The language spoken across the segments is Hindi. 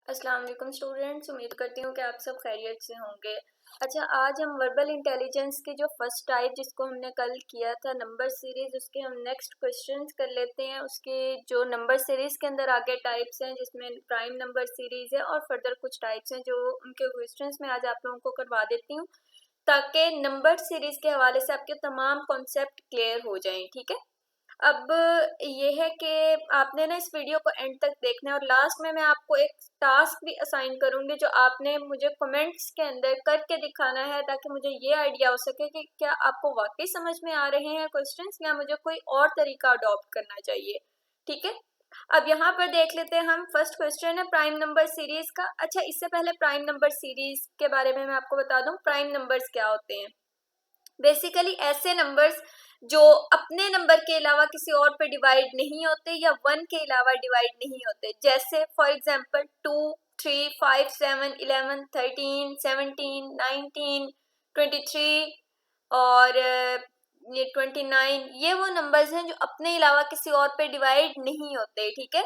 अस्सलाम वालेकुम स्टूडेंट्स, उम्मीद करती हूँ कि आप सब खैरियत से होंगे। अच्छा, आज हम वर्बल इंटेलिजेंस की जो फर्स्ट टाइप जिसको हमने कल किया था नंबर सीरीज, उसके हम नेक्स्ट क्वेश्चंस कर लेते हैं। उसके जो नंबर सीरीज के अंदर आगे टाइप्स हैं जिसमें प्राइम नंबर सीरीज है और फर्दर कुछ टाइप्स हैं जो उनके क्वेश्चंस में आज आप लोगों को करवा देती हूँ, ताकि नंबर सीरीज के हवाले से आपके तमाम कॉन्सेप्ट क्लियर हो जाएं। ठीक है, अब ये है कि आपने ना इस वीडियो को एंड तक देखना है और लास्ट में मैं आपको एक टास्क भी असाइन करूंगी जो आपने मुझे कमेंट्स के अंदर करके दिखाना है, ताकि मुझे ये आइडिया हो सके कि क्या आपको वाकई समझ में आ रहे हैं क्वेश्चंस या मुझे कोई और तरीका अडॉप्ट करना चाहिए। ठीक है, अब यहाँ पर देख लेते हैं हम। फर्स्ट क्वेश्चन है प्राइम नंबर सीरीज का। अच्छा, इससे पहले प्राइम नंबर सीरीज के बारे में मैं आपको बता दूं प्राइम नंबर्स क्या होते हैं। बेसिकली ऐसे नंबर्स जो अपने नंबर के अलावा किसी और पे डिवाइड नहीं होते या वन के अलावा डिवाइड नहीं होते, जैसे फॉर एग्जांपल 2, 3, 5, 7, 11, 13, 17, 19, 23 और ये 29, ये वो नंबर्स हैं जो अपने अलावा किसी और पे डिवाइड नहीं होते। ठीक है,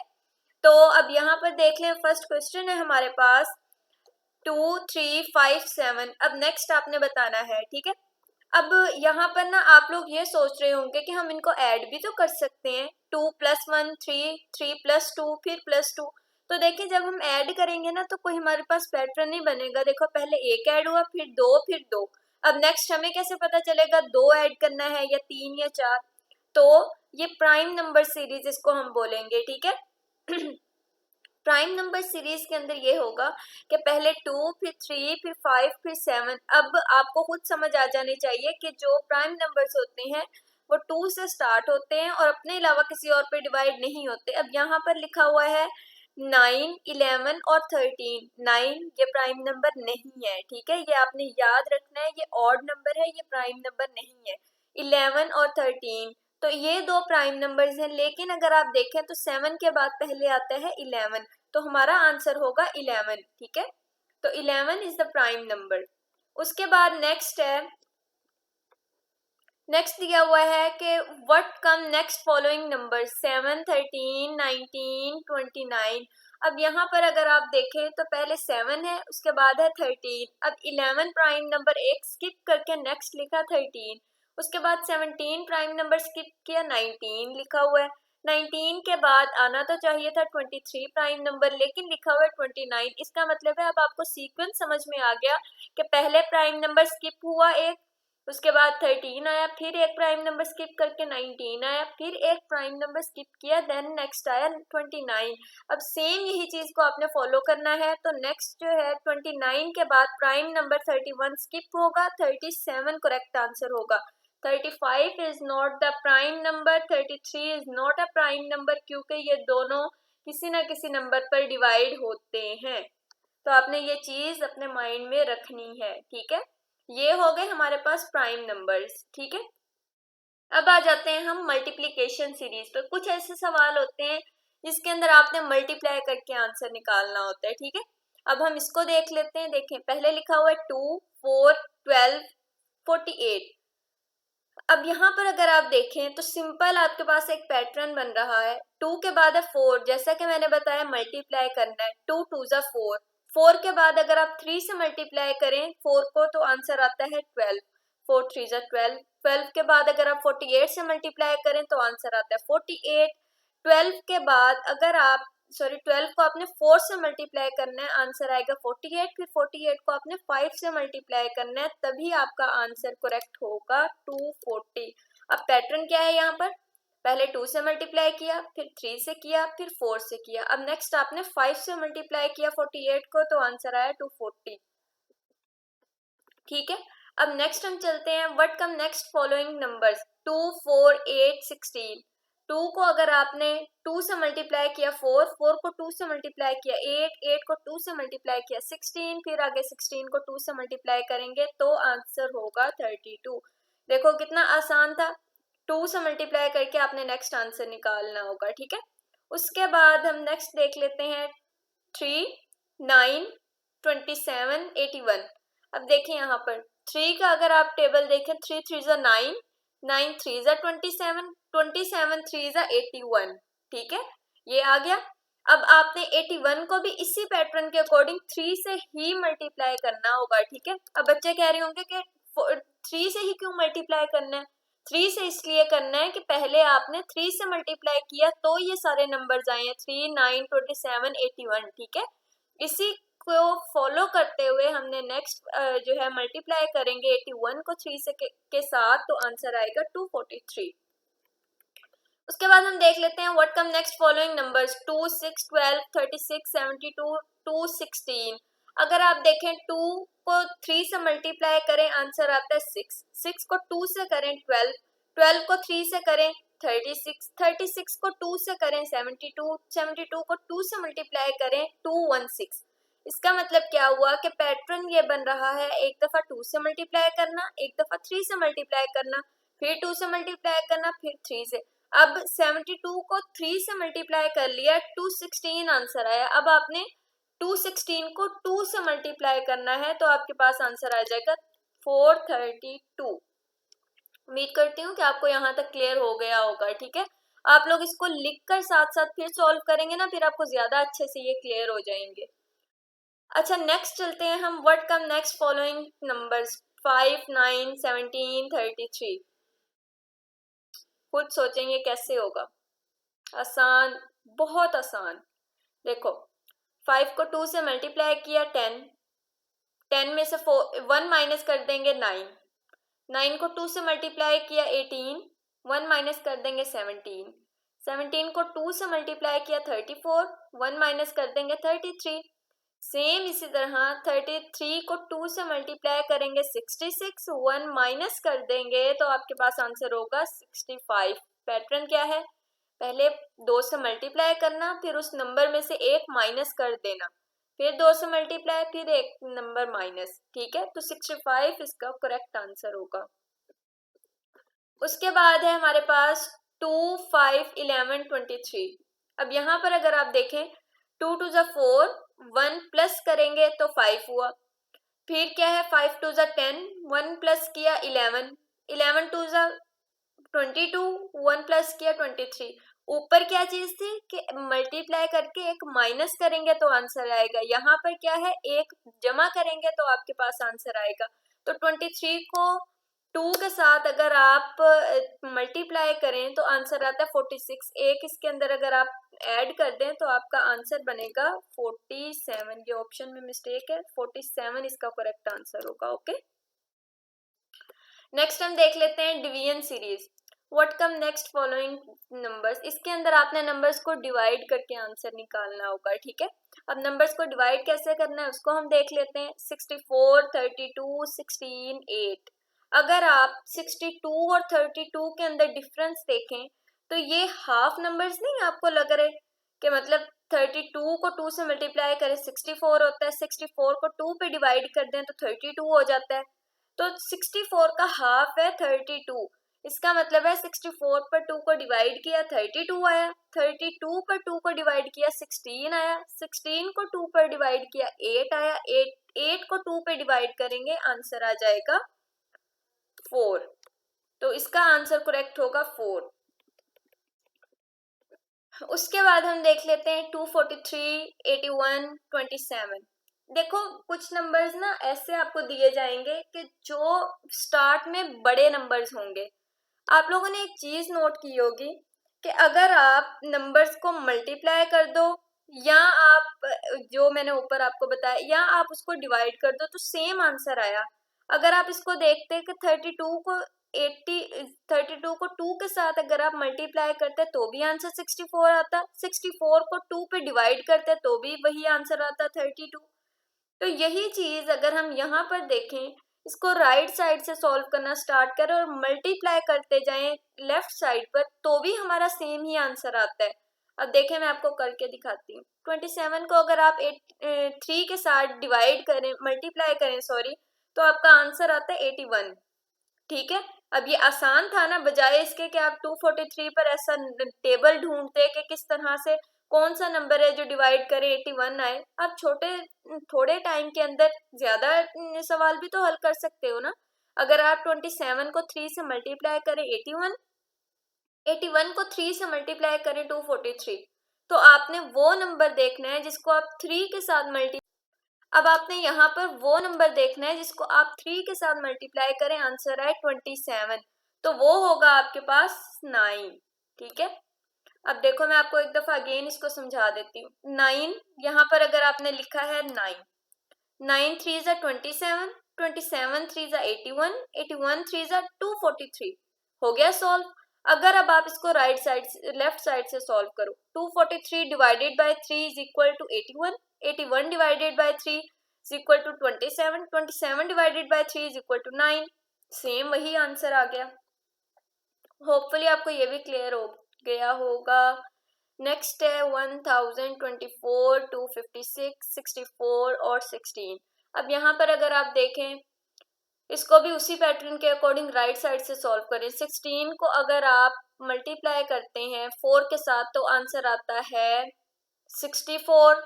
तो अब यहाँ पर देख लें, फर्स्ट क्वेश्चन है हमारे पास 2, 3, 5, 7। अब नेक्स्ट आपने बताना है। ठीक है, अब यहाँ पर ना आप लोग ये सोच रहे होंगे कि हम इनको ऐड भी तो कर सकते हैं, 2+1 3, 3+2 फिर +2। तो देखिए, जब हम ऐड करेंगे ना तो कोई हमारे पास पैटर्न नहीं बनेगा। देखो, पहले एक ऐड हुआ, फिर दो, फिर दो। अब नेक्स्ट हमें कैसे पता चलेगा दो ऐड करना है या तीन या चार? तो ये प्राइम नंबर सीरीज इसको हम बोलेंगे। ठीक है प्राइम नंबर सीरीज के अंदर ये होगा कि पहले 2, फिर 3, फिर 5, फिर 7। अब आपको खुद समझ आ जानी चाहिए कि जो प्राइम नंबर्स होते हैं वो 2 से स्टार्ट होते हैं और अपने अलावा किसी और पे डिवाइड नहीं होते। अब यहाँ पर लिखा हुआ है 9, 11 और 13। 9 ये प्राइम नंबर नहीं है। ठीक है, ये आपने याद रखना है, ये ऑड नंबर है, ये प्राइम नंबर नहीं है। 11 और 13 तो ये दो प्राइम नंबर्स हैं, लेकिन अगर आप देखें तो 7 के बाद पहले आता है 11, तो हमारा आंसर होगा 11। ठीक है, तो 11 इज द प्राइम नंबर। उसके बाद नेक्स्ट है, नेक्स्ट दिया हुआ है कि what come next following number 7, 13, 19, 29। अब यहाँ पर अगर आप देखें तो पहले 7 है, उसके बाद है 13। अब 11 प्राइम नंबर एक स्किप करके नेक्स्ट लिखा 13, उसके बाद 17 प्राइम नंबर स्किप किया, 19 लिखा हुआ है। 19 के बाद आना तो चाहिए था 23 प्राइम नंबर, लेकिन लिखा हुआ है 29। इसका मतलब है अब आपको सीक्वेंस समझ में आ गया कि पहले प्राइम नंबर स्किप हुआ एक, उसके बाद 13 आया, फिर एक प्राइम नंबर स्किप करके 19 आया, फिर एक प्राइम नंबर स्किप किया, देन नेक्स्ट आया 29। अब सेम यही चीज को आपने फॉलो करना है। तो नेक्स्ट जो है 29 के बाद प्राइम नंबर 31 स्किप होगा, 37 करेक्ट आंसर होगा। 35 is not the prime number, 33 is not a prime number, क्योंकि ये दोनों किसी ना किसी नंबर पर डिवाइड होते हैं। तो आपने ये चीज अपने माइंड में रखनी है। ठीक है, ये हो गए हमारे पास प्राइम नंबर्स। ठीक है, अब आ जाते हैं हम मल्टीप्लिकेशन सीरीज पर। कुछ ऐसे सवाल होते हैं जिसके अंदर आपने मल्टीप्लाई करके आंसर निकालना होता है। ठीक है, अब हम इसको देख लेते हैं। देखें, पहले लिखा हुआ है 2, 4, 12, 48। अब यहाँ पर अगर आप देखें तो सिंपल आपके पास एक पैटर्न बन रहा है। 2 के बाद है 4, जैसा कि मैंने बताया मल्टीप्लाई करना है। 2 2 जा 4, 4 के बाद अगर आप 3 से मल्टीप्लाई करें 4 को तो आंसर आता है 12, 4 3 जा 12। 12 के बाद अगर आप 48 से मल्टीप्लाई करें तो आंसर आता है 48। 12 के बाद अगर आप 12 को आपने 4 से मल्टीप्लाई करना है, आंसर आएगा 48। फिर 48 को आपने 5 से मल्टीप्लाई करना है, तभी आपका आंसर करेक्ट होगा 240। अब पैटर्न क्या है यहाँ पर, पहले 2 से मल्टीप्लाई किया, फिर 3 से किया, फिर 4 से किया। अब नेक्स्ट आपने 5 से मल्टीप्लाई किया 48 को, तो आंसर आया 240। ठीक है, अब नेक्स्ट हम चलते हैं what come next following numbers 2, 4, 8, 16। 2 को अगर आपने 2 से मल्टीप्लाई किया 4, 4 को 2 से मल्टीप्लाई किया 8, 8 को 2 से मल्टीप्लाई किया 16, फिर आगे 16 को 2 से मल्टीप्लाई करेंगे तो आंसर होगा 32। देखो कितना आसान था, 2 से मल्टीप्लाई करके आपने नेक्स्ट आंसर निकालना होगा। ठीक है, उसके बाद हम नेक्स्ट देख लेते हैं 3, 9, 27, 81। अब देखिए यहाँ पर 3 का अगर आप टेबल देखें, 3 3 जा 9, 9 3 जा 27, 27 3 जा 81। ठीक है, ये आ गया। अब आपने 81 को भी इसी पैटर्न के अकॉर्डिंग 3 से ही मल्टीप्लाई करना होगा, ठीक है। अब बच्चे कह रहे होंगे कि 3 से ही क्यों मल्टीप्लाई करना है? 3 से इसलिए करना है कि पहले आपने 3 से मल्टीप्लाई किया तो ये सारे नंबर्स आए हैं, 3, 9, 27, 81, ठीक है। इसी को फॉलो करते हुए हमने नेक्स्ट जो है मल्टीप्लाई करेंगे 81 को 3 से के साथ, तो आंसर आएगा 243। उसके बाद हम देख लेते हैं what come next following numbers 2, 6, 12, 36, 72, 2, 16। अगर आप देखें 2 को 3 से मल्टीप्लाई करें आंसर आता है 6, 6 को 2 से करें 12, 12 को 3 से करें 36, 36 को 2 से करें 72, 72 को 2 से मल्टीप्लाई करें 216। इसका मतलब क्या हुआ कि पैटर्न ये बन रहा है, एक दफा 2 से मल्टीप्लाई करना, एक दफा 3 से मल्टीप्लाई करना, फिर 2 से मल्टीप्लाई करना, फिर 3 से। अब 72 को 3 से मल्टीप्लाई कर लिया, 216 आंसर आया। अब आपने 216 को 2 से मल्टीप्लाई करना है तो आपके पास आंसर आ जाएगा 432। उम्मीद करती हूँ कि आपको यहाँ तक क्लियर हो गया होगा, ठीक है। आप लोग इसको लिखकर साथ साथ फिर सॉल्व करेंगे ना, फिर आपको ज्यादा अच्छे से ये क्लियर हो जाएंगे। अच्छा, नेक्स्ट चलते हैं हम what come next following numbers 5, 9, 17, 33। खुद सोचेंगे कैसे होगा। आसान, बहुत आसान। देखो 5 को 2 से मल्टीप्लाई किया 10, 10 में से 1 माइनस कर देंगे 9, 9 को 2 से मल्टीप्लाई किया 18, 1 माइनस कर देंगे 17, 17 को 2 से मल्टीप्लाई किया 34, 1 माइनस कर देंगे 33। सेम इसी तरह 33 को 2 से मल्टीप्लाई करेंगे 66, 1 माइनस कर देंगे तो आपके पास आंसर होगा 65। पैटर्न क्या है? पहले 2 से मल्टीप्लाई करना, फिर उस नंबर में से एक माइनस कर देना, फिर 2 से मल्टीप्लाई, फिर एक नंबर माइनस, ठीक है। तो 65 इसका करेक्ट आंसर होगा। उसके बाद है हमारे पास 2, 5, 11, 23। अब यहाँ पर अगर आप देखें 2 टू ज़ा 4, 1 प्लस करेंगे तो 5 हुआ, फिर क्या है 5 टू ज़ा 10, 1 प्लस किया 11, 11 टू ज़ा 22, 1 प्लस किया 23। ऊपर क्या चीज थी कि मल्टीप्लाई करके एक माइनस करेंगे तो आंसर आएगा, यहाँ पर क्या है एक जमा करेंगे तो आपके पास आंसर आएगा। तो 23 को 2 के साथ अगर आप मल्टीप्लाई करें तो आंसर आता है 46। एक इसके अंदर अगर आप ऐड कर दें तो आपका आंसर बनेगा 47। ये ऑप्शन में मिस्टेक है, 47 इसका करेक्ट आंसर होगा। ओके, नेक्स्ट हम देख लेते हैं division series what come next following numbers. इसके अंदर आपने नंबर्स को डिवाइड करके आंसर निकालना होगा, ठीक है। अब नंबर्स को डिवाइड कैसे करना है उसको हम देख लेते हैं। 64, 32, 16, 8। अगर आप 62 और 32 के अंदर डिफरेंस देखें तो ये हाफ नंबर्स नहीं आपको लग रहे कि मतलब 32 को 2 से मल्टीप्लाई करें 64 होता है, 64 को 2 पे डिवाइड कर दें तो 32 हो जाता है। तो 64 का हाफ है 32। इसका मतलब है 64 पर 2 को डिवाइड किया 32 आया, 32 पर 2 को डिवाइड किया 16 आया, 16 को 2 पर डिवाइड किया 8 आया, 8 को 2 पे डिवाइड करेंगे आंसर आ जाएगा 4। तो इसका आंसर करेक्ट होगा 4। उसके बाद हम देख लेते हैं 243, 81, 27। देखो कुछ नंबर्स ना ऐसे आपको दिए जाएंगे कि जो स्टार्ट में बड़े नंबर्स होंगे। आप लोगों ने एक चीज नोट की होगी कि अगर आप नंबर्स को मल्टीप्लाई कर दो या आप जो मैंने ऊपर आपको बताया या आप उसको डिवाइड कर दो तो सेम आंसर आया। अगर आप इसको देखते कि 32 को 2 के साथ अगर आप मल्टीप्लाई करते तो भी आंसर 64 आता, 64 को 2 पे डिवाइड करते तो भी वही आंसर आता 32। तो यही चीज अगर हम यहाँ पर देखें, इसको राइट साइड से सॉल्व करना स्टार्ट करें और मल्टीप्लाई करते जाएं लेफ्ट साइड पर तो भी हमारा सेम ही आंसर आता है। अब देखें मैं आपको करके दिखाती हूँ। 27 को अगर आप 3 के साथ डिवाइड करें मल्टीप्लाई करें सॉरी, तो आपका आंसर आता है 81, ठीक है। अब ये आसान था ना, बजाय इसके कि आप 243 पर ऐसा टेबल ढूंढते कि किस तरह से कौन सा नंबर है जो डिवाइड करे 81 आए। आप थोड़े टाइम के अंदर ज्यादा सवाल भी तो हल कर सकते हो ना। अगर आप 27 को 3 से मल्टीप्लाई करें 81, 81 को 3 से मल्टीप्लाई करें 243, तो आपने वो नंबर देखना है जिसको आप 3 के साथ अब आपने यहाँ पर वो नंबर देखना है जिसको आप 3 के साथ मल्टीप्लाई करें, आंसर आए 27, तो वो होगा आपके पास 9। ठीक है, अब देखो मैं आपको एक दफा अगेन इसको समझा देती हूँ। 9 यहाँ पर अगर आपने लिखा है 9 3 ज़ा 27, 27 3 ज़ा 81, 81 3 ज़ा 243, हो गया सॉल्व। अगर अब आप इसको राइट साइड लेफ्ट साइड से सॉल्व करो, 243 divided by 3 is equal to 81, 81 divided by 3 is equal to 27, 27 divided by 3 is equal to 9, same वही आंसर आ गया। होपफुली आपको ये भी क्लियर हो गया होगा। नेक्स्ट है 1024, 256, 64 और 16। अब यहाँ पर अगर आप देखें, इसको भी उसी पैटर्न के अकॉर्डिंग राइट साइड से सॉल्व करें। 16 को अगर आप मल्टीप्लाई करते हैं 4 के साथ तो आंसर आता है 64।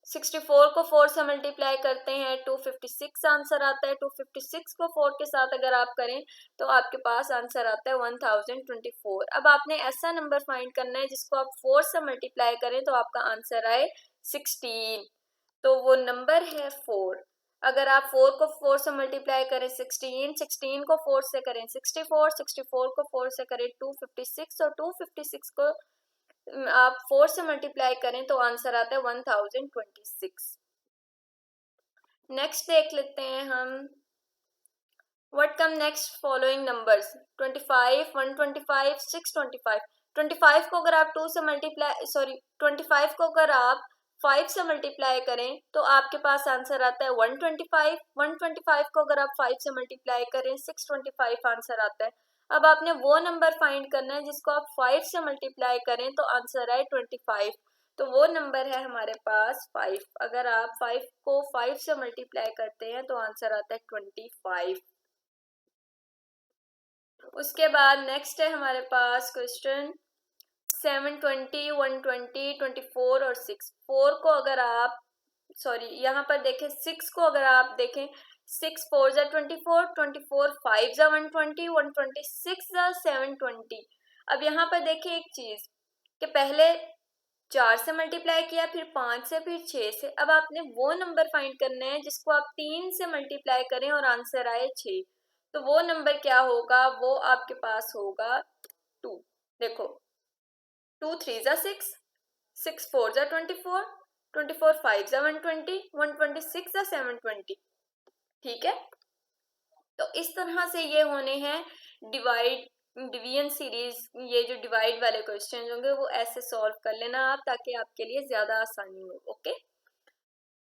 64 को 4 से मल्टीप्लाई करते हैं 256 आंसर आता है। 256 को 4 के साथ अगर आप करें तो आपके पास आंसर आता है 1024। अब आपने ऐसा नंबर फाइंड करना है जिसको आप 4 से मल्टीप्लाई करें तो आपका आंसर आए 16, तो वो नंबर है 4। अगर आप 4 को 4 से मल्टीप्लाई करें 16, 16 को 4 से करें 64, 64 को 4 से करें 256 और 256 को आप 4 से मल्टीप्लाई करें तो आंसर आता है 1026। नेक्स्ट देख लेते हैं हम, what come next following numbers, 25, 125, 625। 25 को अगर आप 2 से मल्टीप्लाई 25 को अगर आप 5 से मल्टीप्लाई करें तो आपके पास आंसर आता है 125। 125 को अगर आप 5 से मल्टीप्लाई करें 625 आंसर आता है। अब आपने वो नंबर फाइंड करना है जिसको आप 5 से मल्टीप्लाई करें तो आंसर आए 25, तो वो नंबर है हमारे पास 5। अगर आप 5 को 5 से मल्टीप्लाई करते हैं तो आंसर आता है 25। उसके बाद नेक्स्ट है हमारे पास क्वेश्चन 720, 120, 24 और 6। 4 को अगर आप यहाँ पर देखें 6 को अगर आप देखें 6 4 ज़ा 24, 24 5 ज़ा 120, 126 ज़ा 720। अब यहाँ पर देखें एक चीज कि पहले 4 से मल्टीप्लाई किया, फिर 5 से, फिर 6 से। अब आपने वो नंबर फाइंड करना है जिसको आप 3 से मल्टीप्लाई करें और आंसर आए 6, तो वो नंबर क्या होगा, वो आपके पास होगा 2। देखो 2 3 ज़ा 6, 6 4 ज़ा 24, 24 5 ज़ा 120, 126 ज़ा 720। ठीक है, तो इस तरह से ये होने हैं डिवीजन सीरीज। ये जो डिवाइड वाले क्वेश्चन होंगे वो ऐसे सॉल्व कर लेना आप, ताकि आपके लिए ज्यादा आसानी हो। ओके,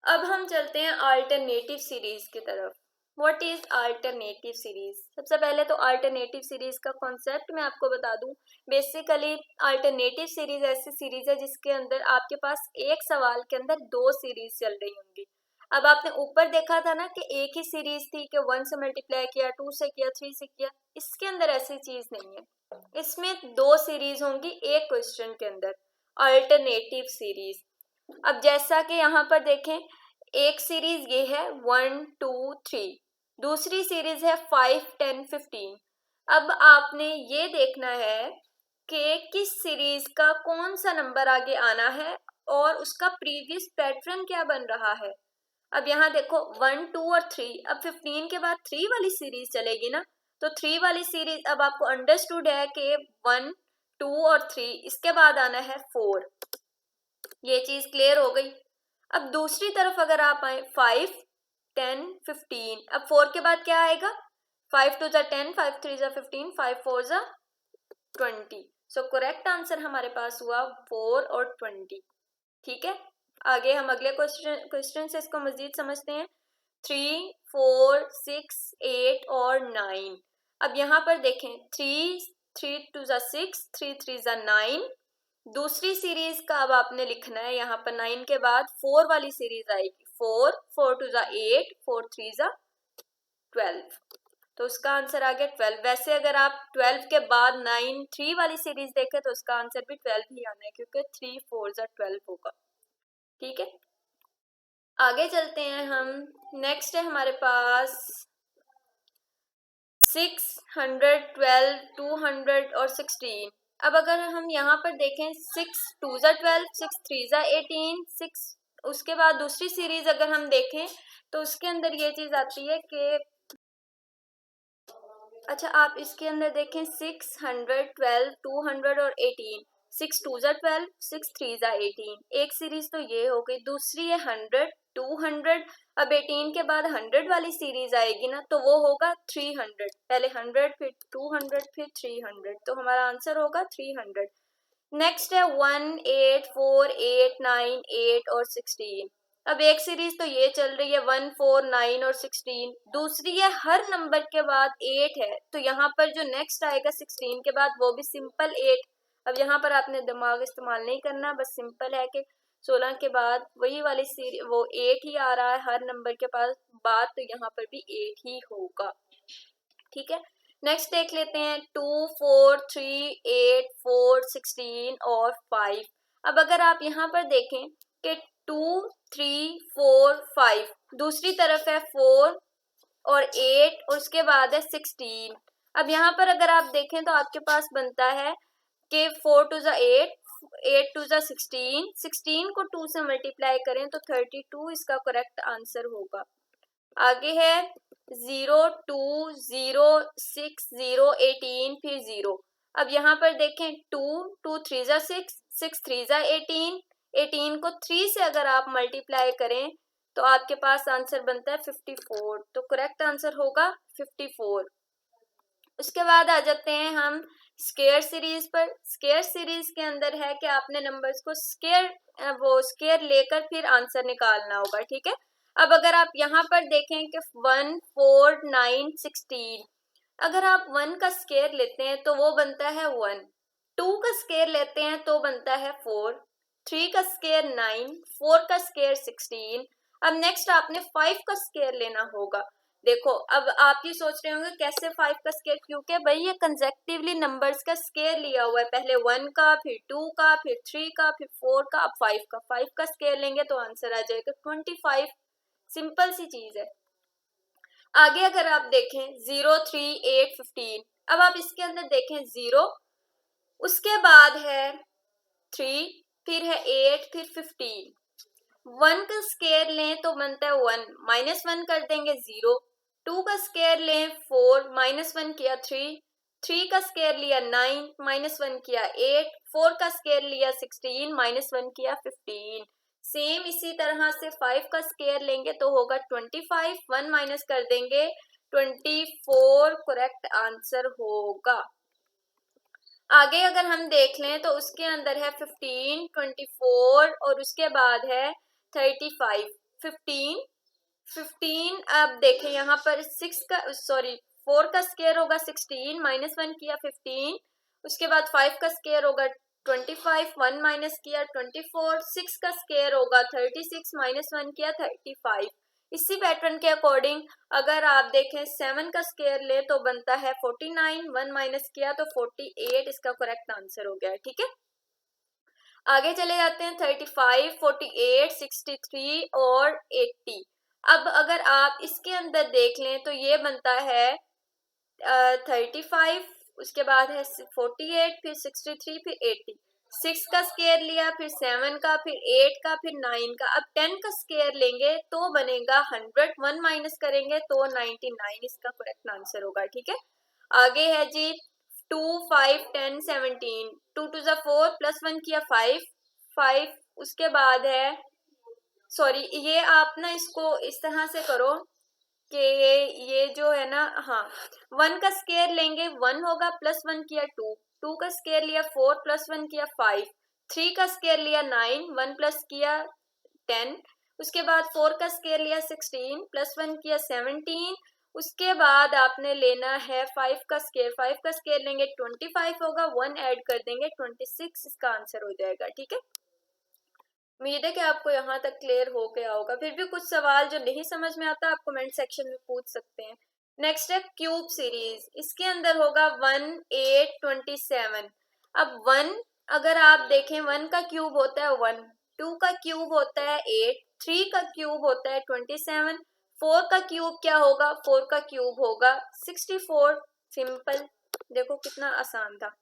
अब हम चलते हैं अल्टरनेटिव सीरीज की तरफ। What is alternative series? सबसे पहले तो अल्टरनेटिव सीरीज का कॉन्सेप्ट मैं आपको बता दूं। बेसिकली अल्टरनेटिव सीरीज ऐसी सीरीज है जिसके अंदर आपके पास एक सवाल के अंदर 2 सीरीज चल रही होंगी। अब आपने ऊपर देखा था ना कि एक ही सीरीज थी कि 1 से मल्टीप्लाई किया, 2 से किया, 3 से किया। इसके अंदर ऐसी चीज नहीं है, इसमें 2 सीरीज होंगी एक क्वेश्चन के अंदर, अल्टरनेटिव सीरीज। अब जैसा कि यहाँ पर देखें, एक सीरीज ये है 1 2 3, दूसरी सीरीज है 5 10 15। अब आपने ये देखना है कि किस सीरीज का कौन सा नंबर आगे आना है और उसका प्रीवियस पैटर्न क्या बन रहा है। अब यहाँ देखो 1 2 और 3, अब 15 के बाद 3 वाली सीरीज चलेगी ना, तो 3 वाली सीरीज अब आपको अंडरस्टूड है कि 1 2 और 3, इसके बाद आना है 4। ये चीज क्लियर हो गई। अब दूसरी तरफ अगर आप आए 5 10 15, अब 4 के बाद क्या आएगा, 5 2 ज़ा 10, 5 3 ज़ा 15, 5 4 ज़ा 20। सो करेक्ट आंसर हमारे पास हुआ 4 और 20। ठीक है, आगे हम अगले क्वेश्चन से इसको मजीद समझते हैं। 3 4 6 8 और 9। अब यहाँ पर देखें 3 3 2 ज़ा 6, 3 3 ज़ा 9। दूसरी सीरीज का अब आपने लिखना है, यहाँ पर 9 के बाद 4 वाली सीरीज आएगी। 4 4 2 ज़ा 8, 4 3 ज़ा 12, तो उसका आंसर आ गया 12। वैसे अगर आप 12 के बाद 9 3 वाली सीरीज देखें तो उसका आंसर भी 12 ही आना है, क्योंकि 3 4 ज़ा 12 होगा। ठीक है, आगे चलते हैं हम। नेक्स्ट है हमारे पास 600 12 200 और 16। अब अगर हम यहाँ पर देखें 6 2 ज़ा 12, 6 3 ज़ा 18, 6 उसके बाद दूसरी सीरीज अगर हम देखें तो उसके अंदर ये चीज़ आती है कि अच्छा आप इसके अंदर देखें 600, 12, 200 और 18, 6 2 ज़ा 12, 6 3 ज़ा 18, एक सीरीज तो ये हो गई। दूसरी है 100, 200, अब 18 के बाद 100 वाली सीरीज आएगी ना तो वो होगा 300, पहले 100 फिर 200 फिर 300, तो हमारा आंसर होगा 300। नेक्स्ट है 1 8 4 8 9 8 और 16। अब एक सीरीज तो ये चल रही है 1 4 9 और 16, दूसरी है हर नंबर के बाद 8 है, तो यहाँ पर जो नेक्स्ट आएगा 16 के बाद वो भी सिंपल 8। अब यहाँ पर आपने दिमाग इस्तेमाल नहीं करना, बस सिंपल है कि 16 के बाद वही वाली सीरीज वो 8 ही आ रहा है हर नंबर के पास बाद, तो यहाँ पर भी 8 ही होगा। ठीक है, नेक्स्ट देख लेते हैं 2 4 3 8 4 16 और 5। अब अगर आप यहाँ पर देखें कि 2 3 4 5, दूसरी तरफ है 4 और 8 और उसके बाद है 16। अब यहाँ पर अगर आप देखें तो आपके पास बनता है कि 4 2 ज़ा 8, 8 2 ज़ा 16, 16 को 2 से मल्टीप्लाई करें तो 32 इसका करेक्ट आंसर होगा। आगे है 0 2 0 6 0 18 फिर 0। अब यहाँ पर देखें 2 2 3 ज़ा 6, 6 3 ज़ा 18, 18 को 3 से अगर आप मल्टीप्लाई करें तो आपके पास आंसर बनता है 54, तो करेक्ट आंसर होगा 54। उसके बाद आ जाते हैं हम स्केयर सीरीज पर। स्केयर सीरीज के अंदर है कि आपने नंबर्स को स्केयर लेकर फिर आंसर निकालना होगा। ठीक है, अब अगर आप यहाँ पर देखें कि 1 4 9 16, अगर आप 1 का स्केयर लेते हैं तो वो बनता है 1, 2 का स्केयर लेते हैं तो बनता है 4, 3 का स्केयर 9, 4 का स्केयर 16। अब नेक्स्ट आपने 5 का स्केयर लेना होगा। देखो अब आप ये सोच रहे होंगे कैसे 5 का स्केयर, क्योंकि भाई ये कंसेक्टिवली नंबर्स का स्केयर लिया हुआ है, पहले 1 का फिर 2 का फिर 3 का फिर 4 का, अब 5 का स्केयर लेंगे तो आंसर आ जाएगा 25। सिंपल सी चीज है। आगे अगर आप देखें 0 3 8 15, अब आप इसके अंदर देखें 0, उसके बाद है 3, फिर है 8 फिर 15। 1 का स्केयर लें तो बनता है 1, -1 कर देंगे 0, 2 का स्केयर लें 4, -1 किया 3, 3 का स्केयर लिया 9, -1 किया 8, 4 का स्केयर लिया 16, -1 किया 15। सेम इसी तरह से 5 का स्केयर लेंगे तो होगा 25, 1 माइनस कर देंगे 24, करेक्ट आंसर होगा। आगे अगर हम देख लें तो उसके अंदर है 15, 24 और उसके बाद है 35। 15 अब देखें यहाँ पर 4 का स्केयर होगा 16, -1 किया 15, उसके बाद 5 का स्केयर होगा 25, 1 माइनस किया 24, 6 का स्केयर होगा 36, -1 किया 35। इसी पैटर्न के अकॉर्डिंग अगर आप देखें 7 का स्केयर ले तो बनता है 49, 1 माइनस किया तो 48, इसका करेक्ट आंसर हो गया है। ठीक है, आगे चले जाते हैं 35, 48, 63 और 80। अब अगर आप इसके अंदर देख लें तो ये बनता है 35, उसके बाद है 48 फिर 63 फिर 80। 6 का स्केयर लिया फिर 7 का फिर 8 का फिर 9 का, अब 10 का स्केयर लेंगे तो बनेगा 100, 1 माइनस करेंगे तो 99, इसका करेक्ट आंसर होगा। ठीक है, आगे है जी 2 5 10 17, 2 2 ज़ा 4 +1 किया 5, 5 उसके बाद है ये आप ना इसको इस तरह से करो कि ये जो है ना, हाँ 1 का स्केयर लेंगे 1 होगा, +1 किया 2, 2 का स्केयर लिया 4 +1 किया 5, 3 का स्केयर लिया 9, 1 प्लस किया 10, उसके बाद 4 का स्केयर लिया 16, +1 किया 17, उसके बाद आपने लेना है 5 का स्केयर, 5 का स्केयर लेंगे 25 होगा, 1 ऐड कर देंगे 26, इसका आंसर हो जाएगा। ठीक है, उम्मीद है कि आपको यहाँ तक क्लियर हो गया होगा। फिर भी कुछ सवाल जो नहीं समझ में आता आप कमेंट सेक्शन में पूछ सकते हैं। नेक्स्ट है क्यूब सीरीज, इसके अंदर होगा 1 8 27। अब 1 अगर आप देखें 1 का क्यूब होता है 1, 2 का क्यूब होता है 8, 3 का क्यूब होता है 27, 4 का क्यूब क्या होगा, 4 का क्यूब होगा 64। सिंपल, देखो कितना आसान था।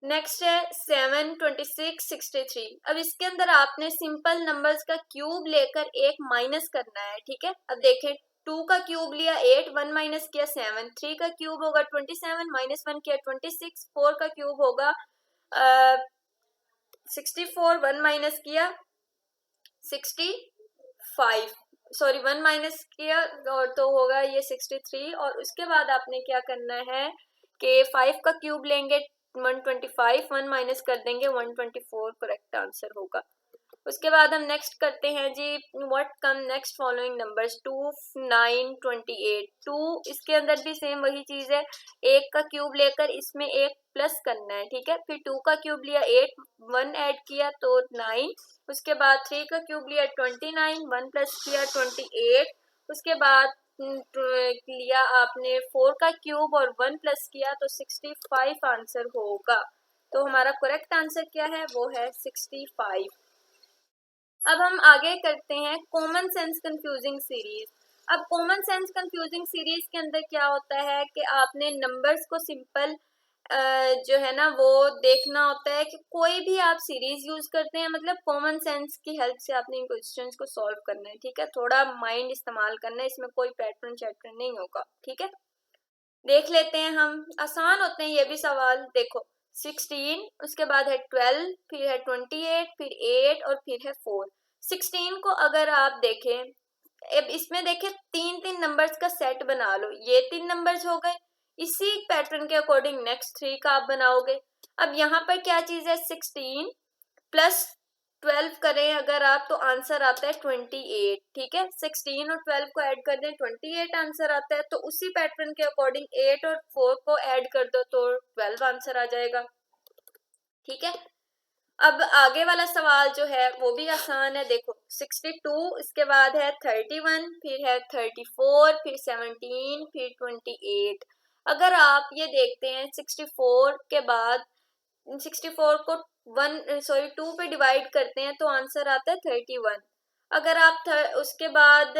नेक्स्ट है 7, 26, 63। अब इसके अंदर आपने सिंपल नंबर्स का क्यूब लेकर एक माइनस करना है, ठीक है। अब देखें, 2 का क्यूब लिया 8, 1 माइनस किया 7, 3 का क्यूब होगा 27, माइनस 1 किया 26, 4 का क्यूब होगा 64, 1 माइनस किया 65, सॉरी 1 माइनस किया और तो होगा ये 63। और उसके बाद आपने क्या करना है कि 5 का क्यूब लेंगे 125, 1 माइनस कर देंगे 124, करेक्ट आंसर होगा। उसके बाद हम नेक्स्ट करते हैं जी, what come next following numbers 2, 9, 28। 2 इसके अंदर भी सेम वही चीज है, एक का क्यूब लेकर इसमें एक प्लस करना है, ठीक है। फिर 2 का क्यूब लिया 8, 1 ऐड किया तो 9। उसके बाद 3 का क्यूब लिया 29, 1 प्लस किया 28। उसके बाद लिया आपने 4 का क्यूब और 1 प्लस किया तो 65 आंसर होगा। तो हमारा करेक्ट आंसर क्या है, वो है 65। अब हम आगे करते हैं कॉमन सेंस कंफ्यूजिंग सीरीज। अब कॉमन सेंस कंफ्यूजिंग सीरीज के अंदर क्या होता है कि आपने नंबर्स को सिंपल जो है ना वो देखना होता है कि कोई भी आप सीरीज यूज करते हैं, मतलब कॉमन सेंस की हेल्प से आपने इन क्वेश्चंस को सॉल्व करना है, ठीक है। थोड़ा माइंड इस्तेमाल करना है, इसमें कोई पैटर्न चैटर्न नहीं होगा, ठीक है। देख लेते हैं हम, आसान होते हैं ये भी सवाल। देखो 16, उसके बाद है 12, फिर है 28, फिर 8 और फिर है 4। 16 को अगर आप देखें, अब इसमें देखें 3 नंबर्स का सेट बना लो, ये 3 नंबर्स हो गए। इसी पैटर्न के अकॉर्डिंग नेक्स्ट 3 का आप बनाओगे। अब यहाँ पर क्या चीज है, 16 प्लस 12 करें अगर आप तो आंसर आता है 28, ठीक है। 16 और 12 को ऐड कर दें 28 आंसर आता है। तो उसी पैटर्न के अकॉर्डिंग 8 और 4 को ऐड कर दो तो 12 आंसर आ जाएगा, ठीक है। अब आगे वाला सवाल जो है वो भी आसान है। देखो 62, इसके बाद है 31, फिर है 34, फिर 17, फिर 28। अगर आप ये देखते हैं 64 के बाद 64 को 2 पे डिवाइड करते हैं तो आंसर आता है 31। अगर आप उसके बाद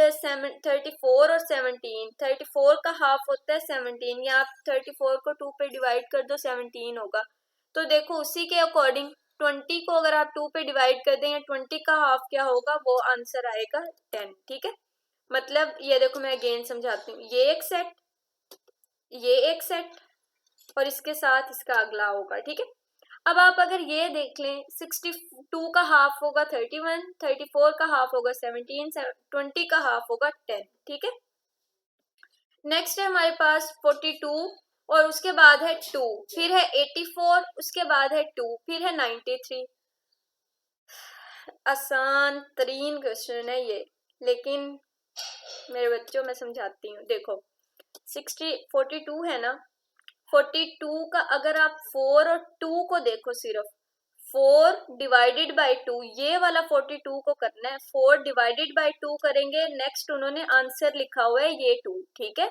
34 और 17, 34 का हाफ होता है 17, या आप 34 को 2 पे डिवाइड कर दो 17 होगा। तो देखो उसी के अकॉर्डिंग 20 को अगर आप 2 पे डिवाइड कर दें या 20 का हाफ क्या होगा, वो आंसर आएगा 10, ठीक है। मतलब ये देखो मैं अगेन समझाती हूँ, ये एक सेट, ये एक सेट और इसके साथ इसका अगला होगा, ठीक है। अब आप अगर ये देख लें 62 का हाफ होगा 31, 34 का हाफ होगा 17, 20 का हाफ होगा 10, ठीक है। नेक्स्ट है हमारे पास 42 और उसके बाद है 2, फिर है 84, उसके बाद है 2, फिर है 93। आसान तरीन क्वेश्चन है ये, लेकिन मेरे बच्चों मैं समझाती हूँ। देखो 42 है ना, 42 का अगर आप 4 और 2 को देखो, सिर्फ 4 डिवाइडेड बाई 2, ये वाला 42 को करना है। 4 डिवाइडेड बाई 2 करेंगे, नेक्स्ट उन्होंने आंसर लिखा हुआ है ये 2, ठीक है।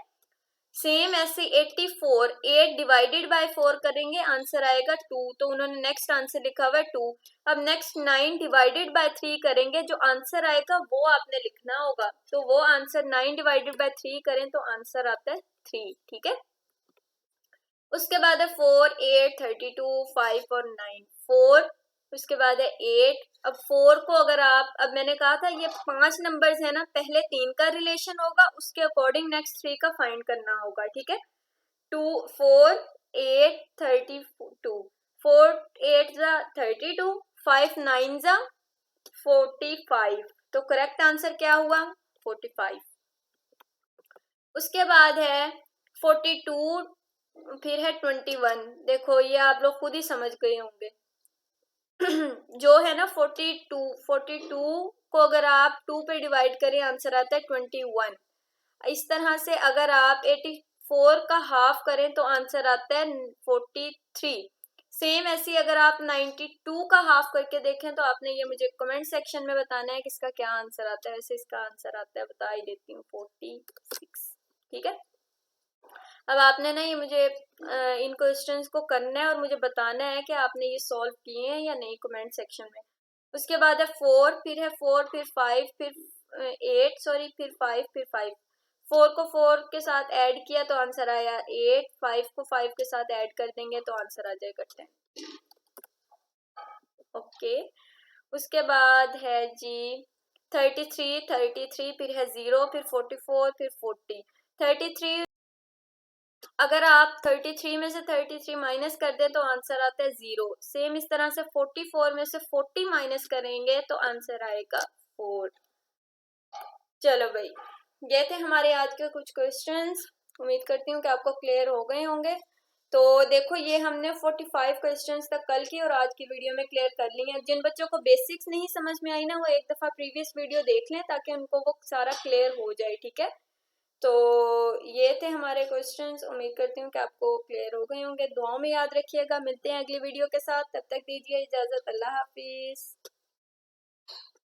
सेम ऐसे 84, 8 डिवाइडेड बाय 4 करेंगे, आंसर आएगा 2, तो उन्होंने नेक्स्ट आंसर लिखा हुआ है 2। अब नेक्स्ट 9 डिवाइडेड बाय 3 करेंगे, जो आंसर आएगा वो आपने लिखना होगा। तो वो आंसर 9 डिवाइडेड बाय 3 करें तो आंसर आता है 3, ठीक है। उसके बाद है 4, 8, 32, 5 और 9, 4, उसके बाद है 8। अब 4 को अगर आप, अब मैंने कहा था ये 5 नंबर्स है ना, पहले 3 का रिलेशन होगा, उसके अकॉर्डिंग नेक्स्ट 3 का फाइंड करना होगा, ठीक है। 2, 4, 8, 32, 4 8 जा 32, 5 9 जा 45। तो करेक्ट आंसर क्या हुआ, 45। उसके बाद है 42, फिर है 21। देखो ये आप लोग खुद ही समझ गए होंगे। जो है ना 42 को अगर आप 2 पे डिवाइड करें आंसर आता है 21। इस तरह से अगर आप 84 का हाफ करें तो आंसर आता है 43। सेम ऐसी अगर आप 92 का हाफ करके देखें तो आपने ये मुझे कमेंट सेक्शन में बताना है कि इसका क्या आंसर आता है। वैसे इसका आंसर आता है, बता ही देती हूँ, 46, ठीक है। अब आपने ना ये मुझे इन क्वेश्चंस को करना है और मुझे बताना है कि आपने ये सॉल्व किए हैं या नहीं, कमेंट सेक्शन में। उसके बाद है 4, फिर है 4, फिर 5, फिर 8, सॉरी, फिर 5, फिर 5। 4 को 4 के साथ ऐड किया तो आंसर आया 8, 5 को 5 के साथ ऐड कर देंगे तो आंसर आ जाएगा 10। ओके, उसके बाद है जी 33, फिर है 0, फिर 44, फिर 40। 33, अगर आप 33 में से 33 माइनस कर दे तो आंसर आता है 0। सेम इस तरह से 44 में से 40 माइनस करेंगे तो आंसर आएगा 4। चलो भाई, ये थे हमारे आज के कुछ क्वेश्चंस। उम्मीद करती हूँ कि आपको क्लियर हो गए होंगे। तो देखो, ये हमने 45 क्वेश्चंस तक कल की और आज की वीडियो में क्लियर कर ली हैं। जिन बच्चों को बेसिक्स नहीं समझ में आई ना, वो एक दफ़ा प्रीवियस वीडियो देख लें ताकि उनको वो सारा क्लियर हो जाए, ठीक है। तो ये थे हमारे क्वेश्चंस। उम्मीद करती हूँ कि आपको क्लियर हो गए होंगे। दुआओं में याद रखिएगा। मिलते हैं अगली वीडियो के साथ, तब तक दीजिए इजाज़त। अल्लाह हाफिज़।